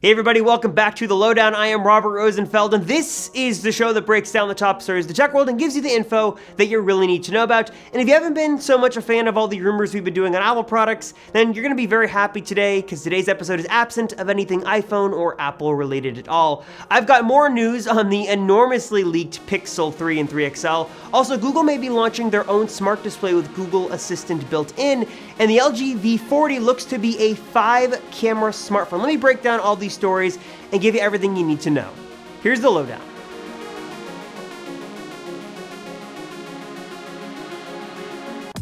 Hey everybody, welcome back to The Lowdown. I am Robert Rosenfeld, and this is the show that breaks down the top stories of the tech world and gives you the info that you really need to know about. And if you haven't been so much a fan of all the rumors we've been doing on Apple products, then you're going to be very happy today, because today's episode is absent of anything iPhone or Apple related at all. I've got more news on the enormously leaked Pixel 3 and 3 XL. Also, Google may be launching their own smart display with Google Assistant built in, and the LG V40 looks to be a 5-camera smartphone. Let me break down all these stories and give you everything you need to know. Here's the lowdown.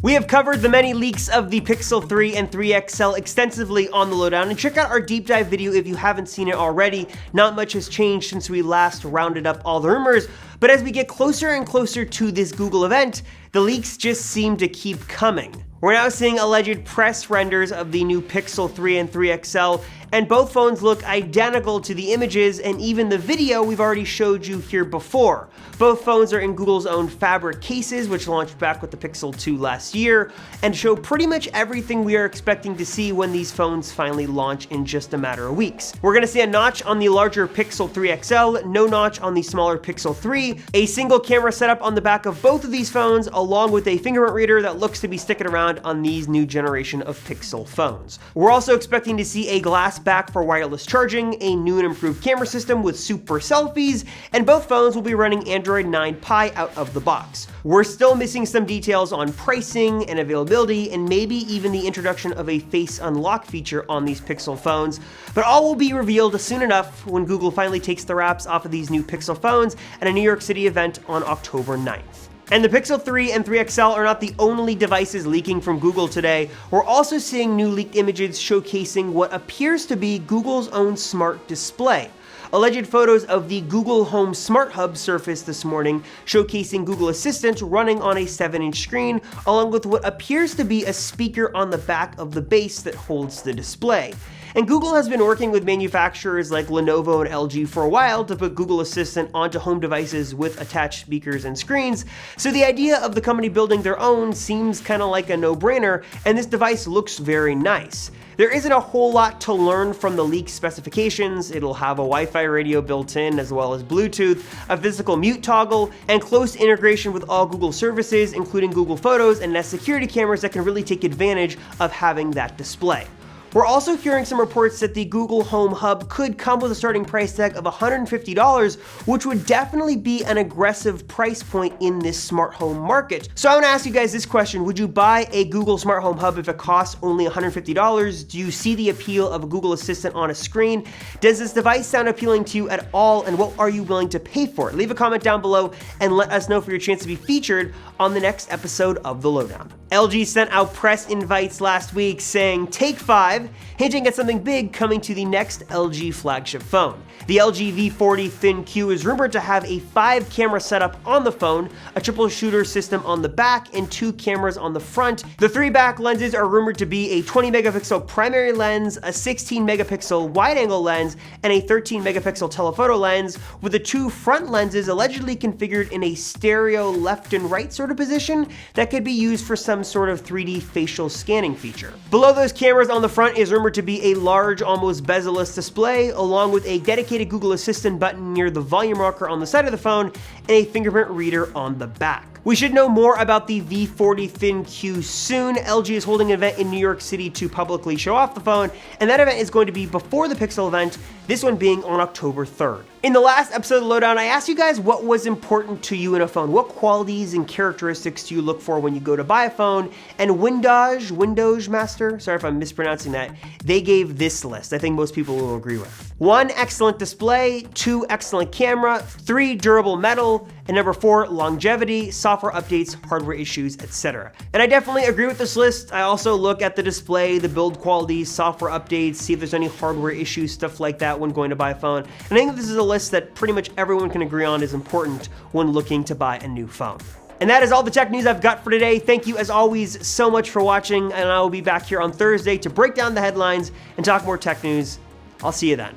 We have covered the many leaks of the Pixel 3 and 3 XL extensively on the lowdown, and check out our deep dive video if you haven't seen it already. Not much has changed since we last rounded up all the rumors, but as we get closer and closer to this Google event, the leaks just seem to keep coming. We're now seeing alleged press renders of the new Pixel 3 and 3 XL, and both phones look identical to the images and even the video we've already showed you here before. Both phones are in Google's own fabric cases, which launched back with the Pixel 2 last year, and show pretty much everything we are expecting to see when these phones finally launch in just a matter of weeks. We're going to see a notch on the larger Pixel 3 XL, no notch on the smaller Pixel 3, a single camera setup on the back of both of these phones, along with a fingerprint reader that looks to be sticking around on these new generation of Pixel phones. We're also expecting to see a glass back for wireless charging, a new and improved camera system with super selfies, and both phones will be running Android 9 Pie out of the box. We're still missing some details on pricing and availability, and maybe even the introduction of a face unlock feature on these Pixel phones, but all will be revealed soon enough when Google finally takes the wraps off of these new Pixel phones at a New York City event on October 9th. And the Pixel 3 and 3 XL are not the only devices leaking from Google today. We're also seeing new leaked images showcasing what appears to be Google's own smart display. Alleged photos of the Google Home Smart Hub surfaced this morning, showcasing Google Assistant running on a 7-inch screen, along with what appears to be a speaker on the back of the base that holds the display. And Google has been working with manufacturers like Lenovo and LG for a while to put Google Assistant onto home devices with attached speakers and screens, so the idea of the company building their own seems kind of like a no-brainer, and this device looks very nice. There isn't a whole lot to learn from the leaked specifications. It'll have a Wi-Fi radio built in, as well as Bluetooth, a physical mute toggle, and close integration with all Google services, including Google Photos and Nest security cameras that can really take advantage of having that display. We're also hearing some reports that the Google Home Hub could come with a starting price tag of $150, which would definitely be an aggressive price point in this smart home market. So I want to ask you guys this question: would you buy a Google Smart Home Hub if it costs only $150? Do you see the appeal of a Google Assistant on a screen? Does this device sound appealing to you at all, and what are you willing to pay for it? Leave a comment down below and let us know for your chance to be featured on the next episode of The Lowdown. LG sent out press invites last week saying "Take 5," hinting at something big coming to the next LG flagship phone. The LG V40 Thin-Q is rumored to have a 5-camera setup on the phone, a triple shooter system on the back, and 2 cameras on the front. The 3 back lenses are rumored to be a 20-megapixel primary lens, a 16-megapixel wide-angle lens, and a 13-megapixel telephoto lens, with the 2 front lenses allegedly configured in a stereo left and right sort of position that could be used for some sort of 3D facial scanning feature. Below those cameras on the front is rumored to be a large, almost bezel-less display, along with a dedicated Google Assistant button near the volume rocker on the side of the phone and a fingerprint reader on the back. We should know more about the V40 Thin-Q soon. LG is holding an event in New York City to publicly show off the phone, and that event is going to be before the Pixel event, this one being on October 3rd. In the last episode of the Lowdown, I asked you guys what was important to you in a phone. What qualities and characteristics do you look for when you go to buy a phone? And Windows Master, sorry if I'm mispronouncing that, they gave this list. I think most people will agree with. 1, excellent display. 2, excellent camera. 3, durable metal. And number 4, longevity, software updates, hardware issues, etc. And I definitely agree with this list. I also look at the display, the build quality, software updates, see if there's any hardware issues, stuff like that when going to buy a phone. And I think this is a list that pretty much everyone can agree on is important when looking to buy a new phone. And that is all the tech news I've got for today. Thank you as always so much for watching, and I will be back here on Thursday to break down the headlines and talk more tech news. I'll see you then.